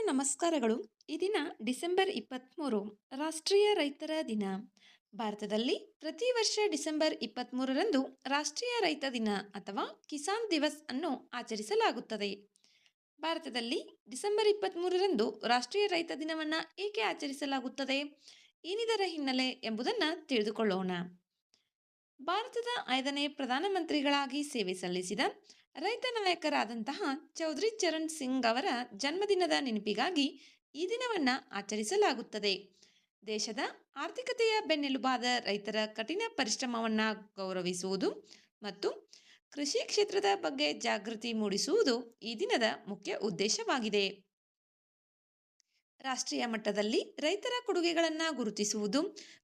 ಎಲ್ಲರಿಗೂ ನಮಸ್ಕಾರಗಳು. ಈ ದಿನ ಡಿಸೆಂಬರ್ 23 ರಾಷ್ಟ್ರೀಯ ರೈತರ ದಿನ. ಭಾರತದಲ್ಲಿ ಪ್ರತಿ ವರ್ಷ ಡಿಸೆಂಬರ್ 23ರಂದು ರಾಷ್ಟ್ರೀಯ ರೈತ ದಿನ ಅಥವಾ ಕಿಸಾನ್ ದಿವಸ್ ಅನ್ನು ಆಚರಿಸಲಾಗುತ್ತದೆ. ಭಾರತದಲ್ಲಿ ಡಿಸೆಂಬರ್ 23ರಂದು ರಾಷ್ಟ್ರೀಯ ರೈತ ದಿನವನ್ನು ಏಕೆ ಆಚರಿಸಲಾಗುತ್ತದೆ, ಏನಿದರ ಹಿನ್ನೆಲೆ ಎಂಬುದನ್ನು ತಿಳಿದುಕೊಳ್ಳೋಣ. ಭಾರತದ 5ನೇ ಪ್ರಧಾನಮಂತ್ರಿಗಳಾಗಿ ಸೇವೆ ಸಲ್ಲಿಸಿದ ರೈತ ನಾಯಕರಾದಂತಹ ಚೌಧರಿ ಚರಣ್ ಸಿಂಗ್ ಅವರ ಜನ್ಮದಿನದ ನೆನಪಿಗಾಗಿ ಈ ದಿನವನ್ನು ಆಚರಿಸಲಾಗುತ್ತದೆ. ದೇಶದ ಆರ್ಥಿಕತೆಯ ಬೆನ್ನೆಲುಬಾದ ರೈತರ ಕಠಿಣ ಪರಿಶ್ರಮವನ್ನು ಗೌರವಿಸುವುದು ಮತ್ತು ಕೃಷಿ ಕ್ಷೇತ್ರದ ಬಗ್ಗೆ ಜಾಗೃತಿ ಮೂಡಿಸುವುದು ಈ ದಿನದ ಮುಖ್ಯ ಉದ್ದೇಶವಾಗಿದೆ. ರಾಷ್ಟ್ರೀಯ ಮಟ್ಟದಲ್ಲಿ ರೈತರ ಕೊಡುಗೆಗಳನ್ನು ಗುರುತಿಸುವುದು,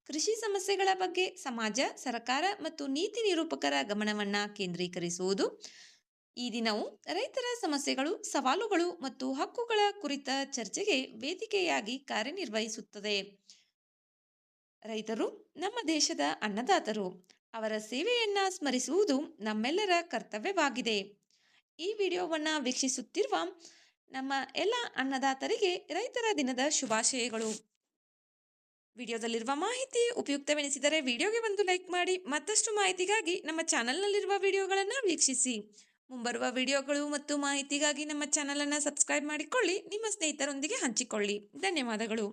ಕೃಷಿ ಸಮಸ್ಯೆಗಳ ಬಗ್ಗೆ ಸಮಾಜ, ಸರ್ಕಾರ ಮತ್ತು ನೀತಿ ನಿರೂಪಕರ ಗಮನವನ್ನು ಕೇಂದ್ರೀಕರಿಸುವುದು. ಈ ದಿನವು ರೈತರ ಸಮಸ್ಯೆಗಳು, ಸವಾಲುಗಳು ಮತ್ತು ಹಕ್ಕುಗಳ ಕುರಿತ ಚರ್ಚೆಗೆ ವೇದಿಕೆಯಾಗಿ ಕಾರ್ಯನಿರ್ವಹಿಸುತ್ತದೆ. ರೈತರು ನಮ್ಮ ದೇಶದ ಅನ್ನದಾತರು. ಅವರ ಸೇವೆಯನ್ನು ಸ್ಮರಿಸುವುದು ನಮ್ಮೆಲ್ಲರ ಕರ್ತವ್ಯವಾಗಿದೆ. ಈ ವಿಡಿಯೋವನ್ನು ವೀಕ್ಷಿಸುತ್ತಿರುವ ನಮ್ಮ ಎಲ್ಲ ಅನ್ನದಾತರಿಗೆ ರೈತರ ದಿನದ ಶುಭಾಶಯಗಳು. ವಿಡಿಯೋದಲ್ಲಿರುವ ಮಾಹಿತಿ ಉಪಯುಕ್ತವೆನಿಸಿದರೆ ವಿಡಿಯೋಗೆ ಒಂದು ಲೈಕ್ ಮಾಡಿ. ಮತ್ತಷ್ಟು ಮಾಹಿತಿಗಾಗಿ ನಮ್ಮ ಚಾನಲ್ನಲ್ಲಿರುವ ವಿಡಿಯೋಗಳನ್ನು ವೀಕ್ಷಿಸಿ. ಮುಂಬರುವ ವಿಡಿಯೋಗಳು ಮತ್ತು ಮಾಹಿತಿಗಾಗಿ ನಮ್ಮ ಚಾನಲನ್ನು ಸಬ್ಸ್ಕ್ರೈಬ್ ಮಾಡಿಕೊಳ್ಳಿ. ನಿಮ್ಮ ಸ್ನೇಹಿತರೊಂದಿಗೆ ಹಂಚಿಕೊಳ್ಳಿ. ಧನ್ಯವಾದಗಳು.